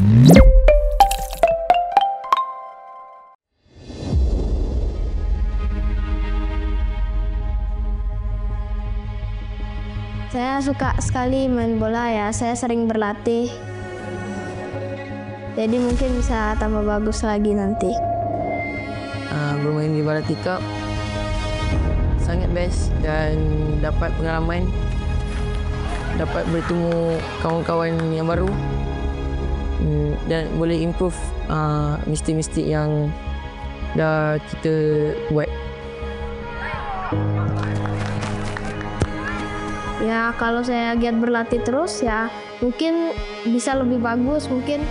Saya suka sekali main bola ya, saya sering berlatih. Jadi mungkin bisa tambah bagus lagi nanti. Bermain di Barati Cup sangat best dan dapat pengalaman, dapat bertemu kawan-kawan yang baru dan boleh improve mistik-mistik yang dah kita buat. Ya kalau saya giat berlatih terus ya mungkin bisa lebih bagus, mungkin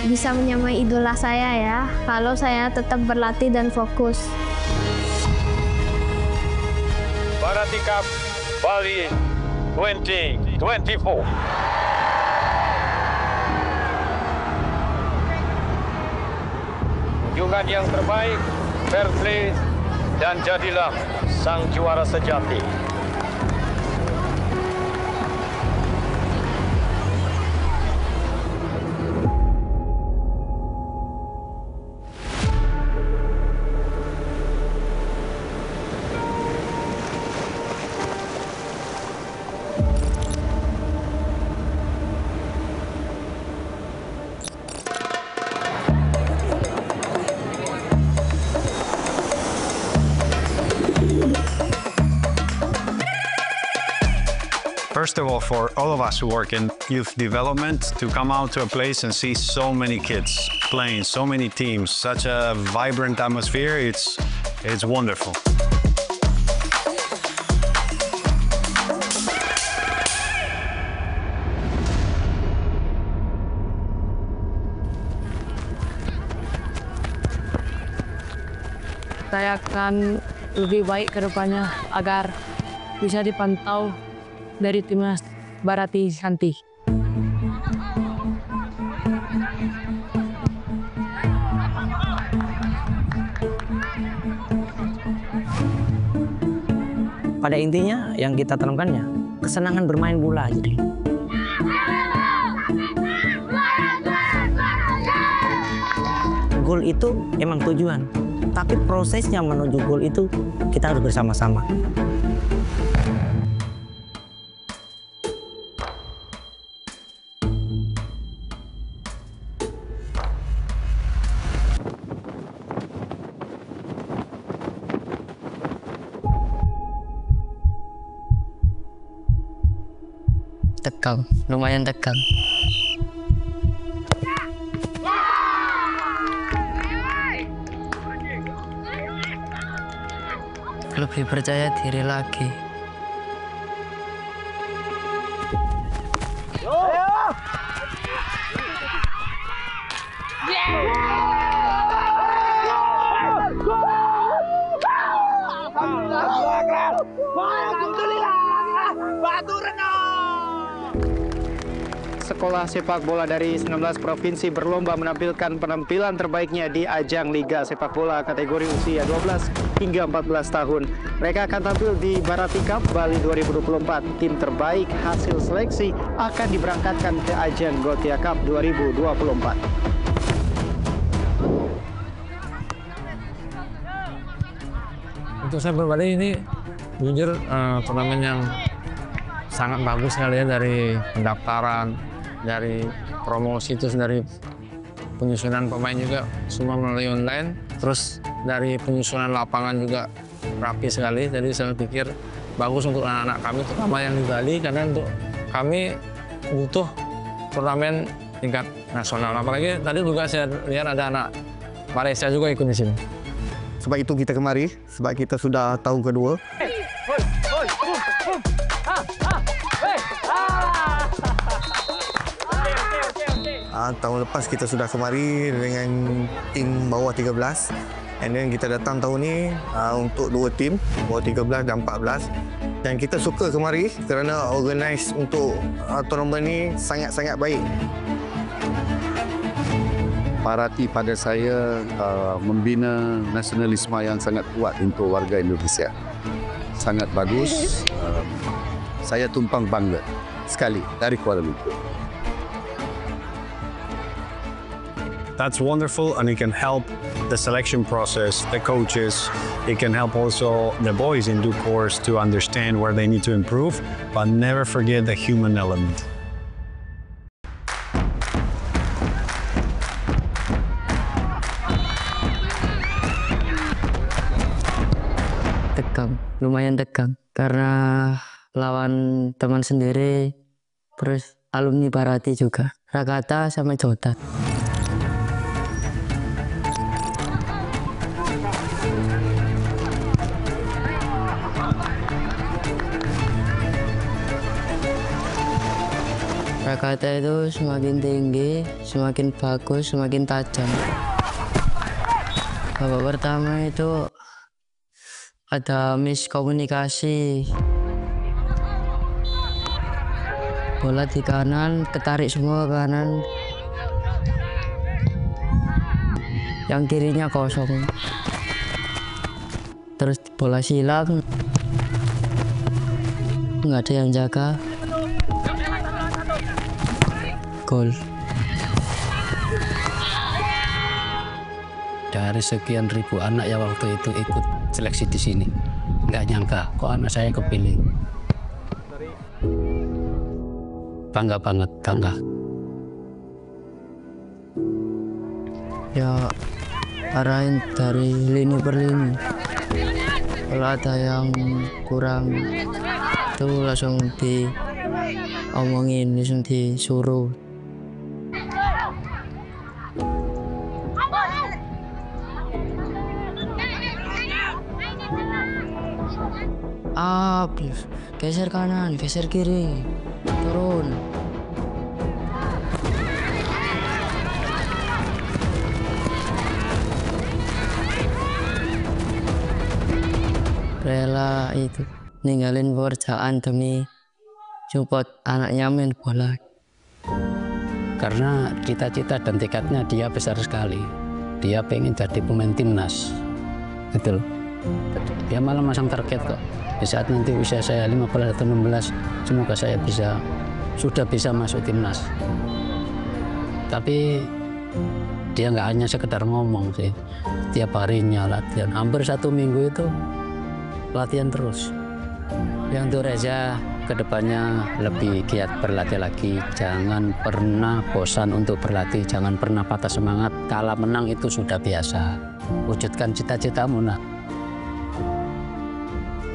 bisa menyamai idola saya ya. Kalau saya tetap berlatih dan fokus. Barati Cup Bali 2024. Junjungan yang terbaik, fair play, dan jadilah sang juara sejati. First of all, for all of us who work in youth development, to come out to a place and see so many kids playing, so many teams, such a vibrant atmosphere, it's wonderful. Saya akan lebih baik ke depannya agar bisa dipantau dari timnas Barati nanti. Pada intinya yang kita tanamkannya kesenangan bermain bola jadi. Gol itu emang tujuan, tapi prosesnya menuju gol itu kita harus bersama-sama. Tegang, lumayan tegang. Lebih percaya diri lagi. Sekolah sepak bola dari 19 provinsi berlomba menampilkan penampilan terbaiknya di ajang Liga Sepak Bola kategori usia 12 hingga 14 tahun. Mereka akan tampil di Barati Cup Bali 2024. Tim terbaik hasil seleksi akan diberangkatkan ke ajang Gothia Cup 2024. Untuk saya pribadi ini jujur turnamen yang sangat bagus sekali ya, dari pendaftaran, dari promosi, terus dari penyusunan pemain juga semua melalui online, terus dari penyusunan lapangan juga rapi sekali. Jadi saya pikir bagus untuk anak-anak kami, terutama yang di Bali, karena untuk kami butuh turnamen tingkat nasional. Apalagi tadi juga saya lihat ada anak Malaysia juga ikut di sini. Sebab itu kita kemari, sebab kita sudah tahun kedua. Tahun lepas kita sudah kemari dengan tim bawah 13. And then kita datang tahun ni untuk dua tim, bawah 13 dan 14. Dan kita suka kemari kerana organize untuk tournament ni sangat-sangat baik. Barati pada saya membina nasionalisme yang sangat kuat untuk warga Indonesia. Sangat bagus. Saya tumpang bangga sekali dari Kuala Lumpur. That's wonderful, and it can help the selection process, the coaches. It can help also the boys in due course to understand where they need to improve, but never forget the human element. Tegang, lumayan tegang karena lawan teman sendiri, terus alumni Barati juga, Rakata sama Jotat. Rakata itu semakin tinggi, semakin bagus, semakin tajam. Babak pertama itu ada miskomunikasi. Bola di kanan, ketarik semua ke kanan. Yang kirinya kosong. Terus bola silang. Nggak ada yang jaga. Gol. Dari sekian ribu anak yang waktu itu ikut seleksi di sini, nggak nyangka kok anak saya kepilih. Bangga banget, bangga. Ya arahin dari lini per lini. Kalau ada yang kurang itu langsung diomongin, langsung disuruh. Up, geser kanan, geser kiri, turun. Rela itu ninggalin pekerjaan demi support anaknya main bola. Karena cita-cita dan tekadnya dia besar sekali. Dia pengen jadi pemain timnas, gitu loh. Dia malah masang target kok. Di saat nanti usia saya 15 atau 16, semoga saya sudah bisa masuk timnas. Tapi dia nggak hanya sekedar ngomong sih. Tiap harinya latihan, hampir 1 minggu itu latihan terus. Yang untuk Reza kedepannya lebih giat berlatih lagi. Jangan pernah bosan untuk berlatih, jangan pernah patah semangat. Kalah menang itu sudah biasa. Wujudkan cita-citamu, nak.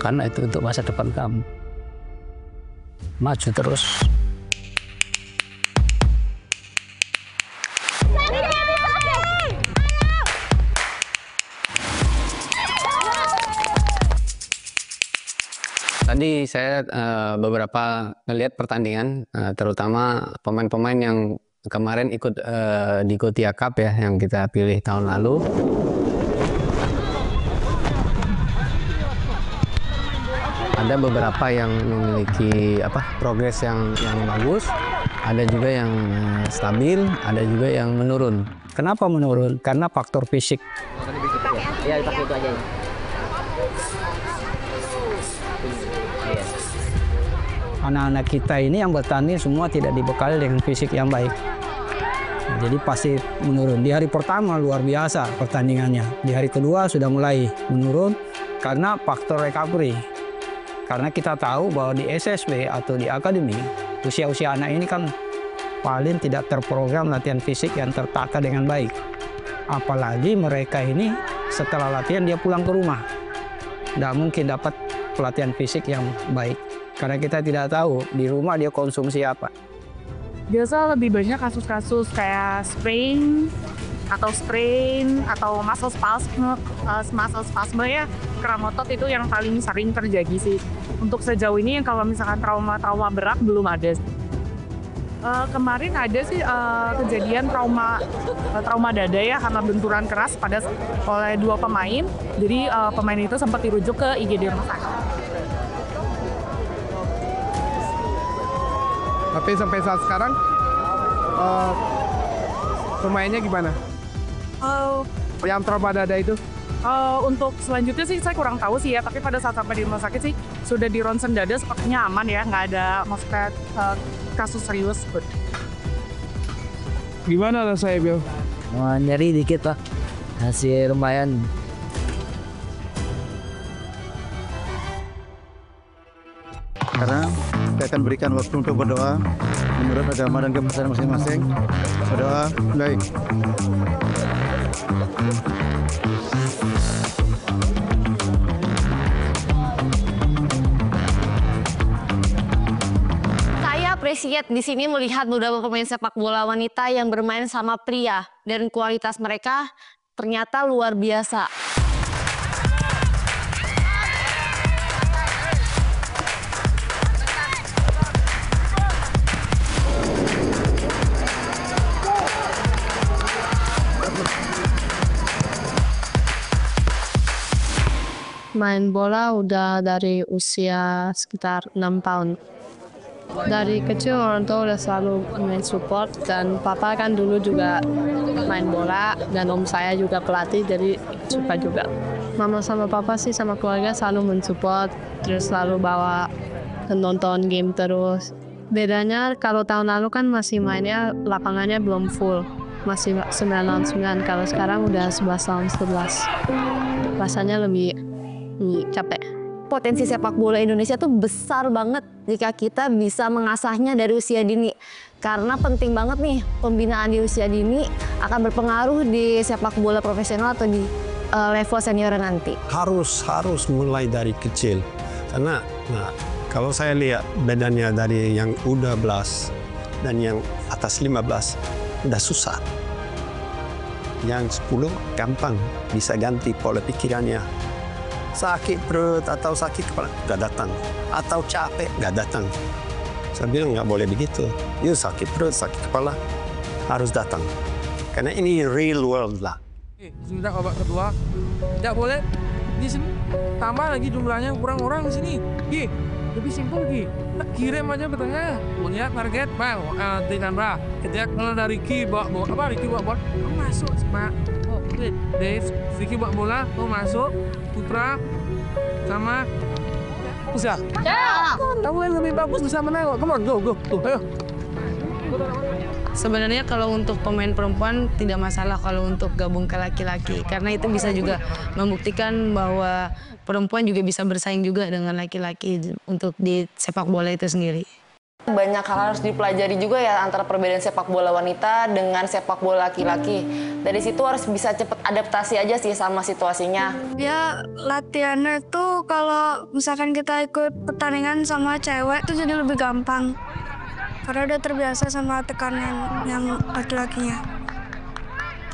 Karena itu untuk masa depan kamu. Maju terus. Tadi saya beberapa ngelihat pertandingan, terutama pemain-pemain yang kemarin ikut di Gotia Cup ya, yang kita pilih tahun lalu. Ada beberapa yang memiliki progres yang bagus, ada juga yang stabil, ada juga yang menurun. Kenapa menurun? Karena faktor fisik. Ya, dipakai itu aja ya. Anak-anak kita ini yang bertanding semua tidak dibekali dengan fisik yang baik. Jadi pasti menurun. Di hari pertama luar biasa pertandingannya. Di hari kedua sudah mulai menurun karena faktor recovery. Karena kita tahu bahwa di SSB atau di akademi, usia-usia anak ini kan paling tidak terprogram latihan fisik yang tertata dengan baik. Apalagi mereka ini setelah latihan dia pulang ke rumah. Tidak mungkin dapat pelatihan fisik yang baik. Karena kita tidak tahu di rumah dia konsumsi apa. Biasa lebih banyak kasus-kasus kayak sprain atau muscle spasme ya, kram otot itu yang paling sering terjadi sih. Untuk sejauh ini kalau misalkan trauma berat belum ada. Kemarin ada sih kejadian trauma dada ya karena benturan keras oleh 2 pemain. Jadi pemain itu sempat dirujuk ke IGD rumah sakit. Tapi sampai saat sekarang pemainnya gimana? Yang trauma dada itu? Untuk selanjutnya sih saya kurang tahu sih ya, tapi pada saat sampai di rumah sakit sih sudah di ronsen dada sepertinya aman ya, nggak ada kasus serius. Gimana rasanya, Bill? Nyeri dikit lah, hasil lumayan. Sekarang saya akan berikan waktu untuk berdoa menurut agama dan kepercayaan masing-masing. Berdoa, mulai. Saya appreciate di sini melihat beberapa pemain sepak bola wanita yang bermain sama pria dan kualitas mereka ternyata luar biasa. Main bola udah dari usia sekitar 6 tahun. Dari kecil orang tua udah selalu main support, dan papa kan dulu juga main bola dan om saya juga pelatih, jadi suka juga. Mama sama papa sih sama keluarga selalu mensupport, terus selalu bawa nonton game terus. Bedanya kalau tahun lalu kan masih mainnya lapangannya belum full, masih 9 lawan 9, kalau sekarang udah 11 lawan 11. Rasanya lebih capek. Potensi sepak bola Indonesia tuh besar banget jika kita bisa mengasahnya dari usia dini. Karena penting banget nih, pembinaan di usia dini akan berpengaruh di sepak bola profesional atau di level senior nanti. Harus mulai dari kecil. Karena kalau saya lihat bedanya dari yang udah 12 dan yang atas 15 udah susah. Yang 10 gampang bisa ganti pola pikirannya. Sakit perut atau sakit kepala nggak datang, atau capek nggak datang. Saya bilang nggak boleh begitu. Yuk, sakit perut, sakit kepala harus datang, karena ini real world lah. Sudah babak kedua, tidak boleh di sini tambah lagi jumlahnya, kurang orang di sini. Lebih simpel kirim aja ke tengah, lihat target, bang, Tinandra. Ketika kalau dari Ricky bawa bola, masuk, Pak. Dave, Ricky bawa bola, masuk, Putra sama Usia. Kamu yang lebih bagus bisa menengok. Come on, go, ayo. Sebenarnya kalau untuk pemain perempuan tidak masalah kalau untuk gabung ke laki-laki, karena itu bisa juga membuktikan bahwa perempuan juga bisa bersaing juga dengan laki-laki untuk di sepak bola itu sendiri. Banyak hal harus dipelajari juga ya antara perbedaan sepak bola wanita dengan sepak bola laki-laki. Dari situ harus bisa cepat adaptasi aja sih sama situasinya. Ya latihannya tuh kalau misalkan kita ikut pertandingan sama cewek itu jadi lebih gampang. Karena udah terbiasa sama tekanan yang laki-lakinya.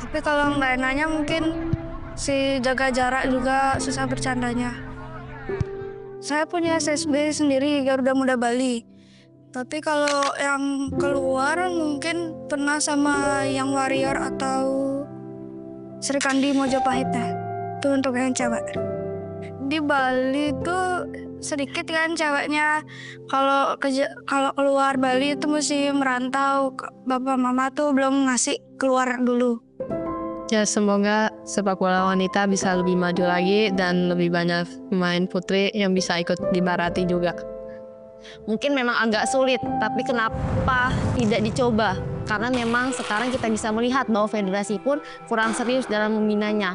Tapi kalau nggak enaknya mungkin si jaga jarak juga susah bercandanya. Saya punya SSB sendiri, Garuda Muda Bali. Tapi kalau yang keluar mungkin pernah sama yang Warrior atau Sri Kandi Mojopahitnya. Itu untuk yang cewek. Di Bali itu sedikit kan ceweknya. Kalau keluar Bali itu mesti merantau. Bapak mama tuh belum ngasih keluar dulu. Ya, semoga sepak bola wanita bisa lebih maju lagi dan lebih banyak pemain putri yang bisa ikut di Barati juga. Mungkin memang agak sulit, tapi kenapa tidak dicoba? Karena memang sekarang kita bisa melihat bahwa federasi pun kurang serius dalam membinanya.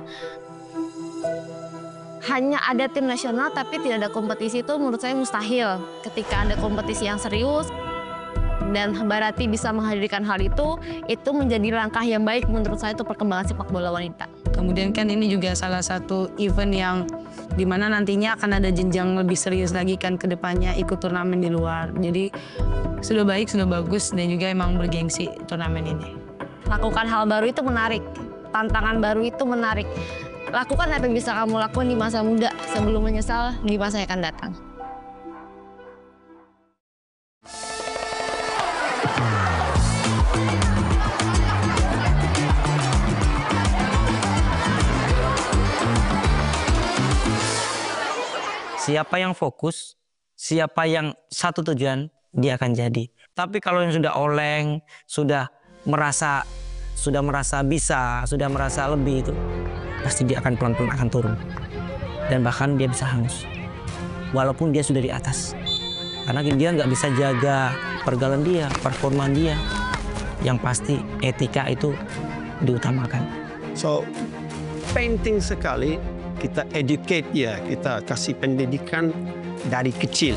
Hanya ada tim nasional tapi tidak ada kompetisi, itu menurut saya mustahil. Ketika ada kompetisi yang serius dan Barati bisa menghadirkan hal itu menjadi langkah yang baik menurut saya untuk perkembangan sepak bola wanita. Kemudian kan ini juga salah satu event yang dimana nantinya akan ada jenjang lebih serius lagi kan ke depannya, ikut turnamen di luar. Jadi sudah baik, sudah bagus, dan juga emang bergengsi turnamen ini. Lakukan hal baru itu menarik, tantangan baru itu menarik. Lakukan apa yang bisa kamu lakukan di masa muda sebelum menyesal di masa yang akan datang. Siapa yang fokus, siapa yang satu tujuan, dia akan jadi. Tapi kalau yang sudah oleng, sudah merasa bisa, sudah merasa lebih, itu pasti dia akan pelan-pelan akan turun. Dan bahkan dia bisa hangus. Walaupun dia sudah di atas. Karena dia nggak bisa jaga pergaulan dia, performa dia. Yang pasti etika itu diutamakan. So penting sekali kita educate ya, kita kasih pendidikan dari kecil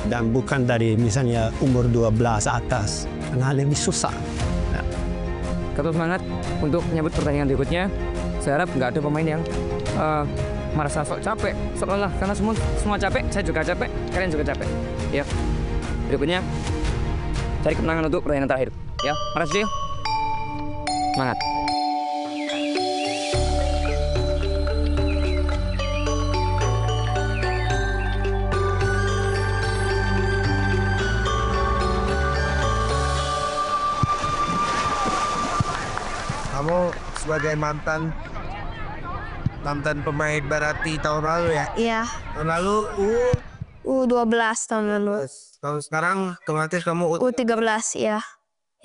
dan bukan dari misalnya umur 12 atas, karena lebih susah. Nah. Tetap semangat untuk menyambut pertandingan berikutnya. Saya harap nggak ada pemain yang merasa sok capek, sok lelah, karena semua capek, saya juga capek, kalian juga capek. Ya, berikutnya cari kemenangan untuk pertandingan terakhir. Ya, makasih. Semangat. Kamu sebagai mantan pemain Barati tahun lalu ya? Iya. Tahun lalu U12 tahun lalu. Kalau sekarang otomatis kamu U13 ya.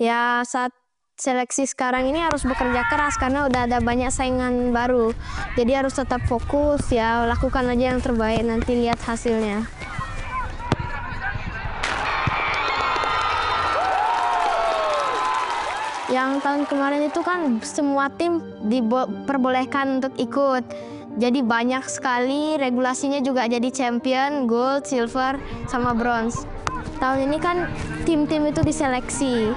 Ya saat seleksi sekarang ini harus bekerja keras karena udah ada banyak saingan baru. Jadi harus tetap fokus ya, lakukan aja yang terbaik, nanti lihat hasilnya. Yang tahun kemarin itu kan semua tim diperbolehkan untuk ikut. Jadi banyak sekali, regulasinya juga jadi champion, gold, silver, sama bronze. Tahun ini kan tim-tim itu diseleksi.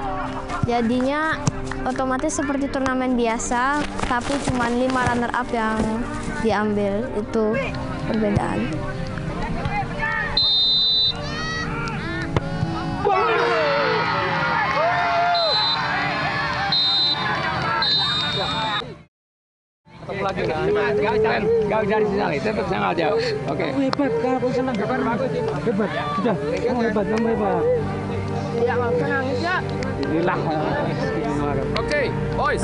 Jadinya otomatis seperti turnamen biasa, tapi cuma 5 runner up yang diambil. Itu perbedaan. Lagi gak dari sini tetap sangat jauh. Oke. Hebat, kamu senang. Hebat, bagus. Hebat. Sudah. Kamu hebat, kamu hebat. Ya, senang ya. Alhamdulillah. Oke, boys.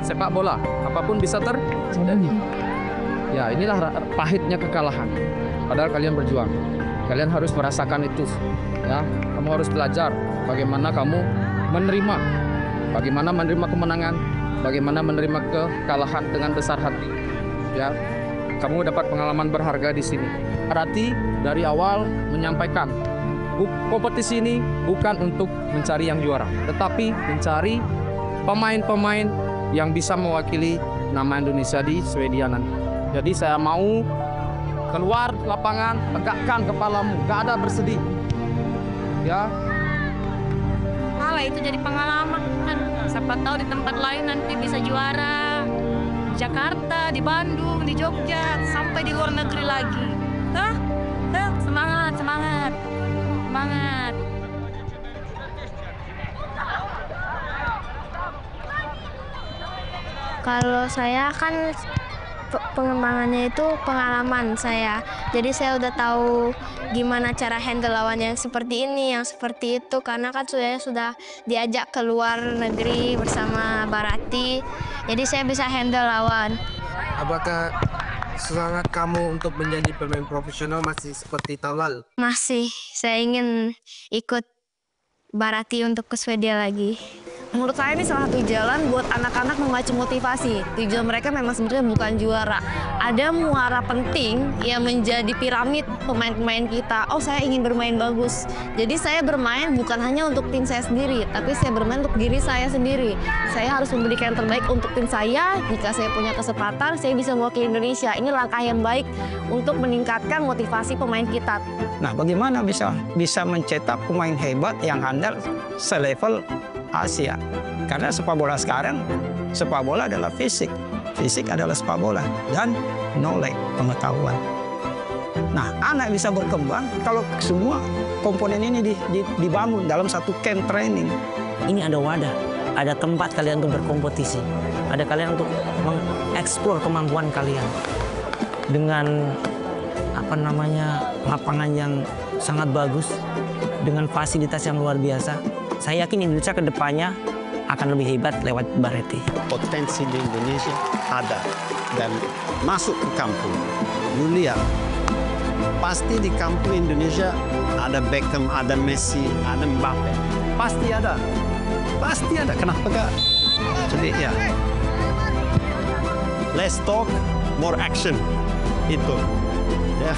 Sepak bola, apapun bisa terjadi. Ya, inilah pahitnya kekalahan. Padahal kalian berjuang. Kalian harus merasakan itu. Ya, kamu harus belajar bagaimana kamu menerima, bagaimana menerima kemenangan, bagaimana menerima kekalahan dengan besar hati. Ya, kamu dapat pengalaman berharga di sini. Barati dari awal menyampaikan, kompetisi ini bukan untuk mencari yang juara, tetapi mencari pemain-pemain yang bisa mewakili nama Indonesia di Swedia nanti. Jadi saya mau keluar lapangan, tegakkan kepalamu, gak ada bersedih. Ya. Malah itu jadi pengalaman. Siapa tahu di tempat lain nanti bisa juara. Di Jakarta, di Bandung, di Jogja, sampai di luar negeri lagi. Semangat, semangat, semangat. Kalau saya kan pengembangannya itu pengalaman saya. Jadi saya udah tahu gimana cara handle lawan yang seperti ini, yang seperti itu. Karena kan saya sudah diajak ke luar negeri bersama Barati. Jadi saya bisa handle lawan. Apakah semangat kamu untuk menjadi pemain profesional masih seperti tahun lalu? Masih. Saya ingin ikut Barati untuk ke Swedia lagi. Menurut saya ini salah satu jalan buat anak-anak memacu motivasi. Tujuan mereka memang sebenarnya bukan juara. Ada muara penting yang menjadi piramid pemain-pemain kita. Oh, saya ingin bermain bagus. Jadi saya bermain bukan hanya untuk tim saya sendiri, tapi saya bermain untuk diri saya sendiri. Saya harus memberikan yang terbaik untuk tim saya. Jika saya punya kesempatan, saya bisa mewakili Indonesia. Ini langkah yang baik untuk meningkatkan motivasi pemain kita. Nah, bagaimana bisa mencetak pemain hebat yang handal selevel Asia? Karena sepak bola sekarang, sepak bola adalah fisik. Fisik adalah sepak bola dan knowledge, pengetahuan. Nah, anak bisa berkembang kalau semua komponen ini dibangun dalam satu camp training. Ini ada wadah, ada tempat kalian untuk berkompetisi, ada kalian untuk mengeksplor kemampuan kalian dengan lapangan yang sangat bagus, dengan fasilitas yang luar biasa. Saya yakin Indonesia ke depannya akan lebih hebat lewat Barati. Potensi di Indonesia ada dan masuk ke kampung. Lu lihat, pasti di kampung Indonesia ada Beckham, ada Messi, ada Mbappe. Pasti ada. Pasti ada. Kenapa enggak? Jadi ya, less talk, more action. Itu. Ya.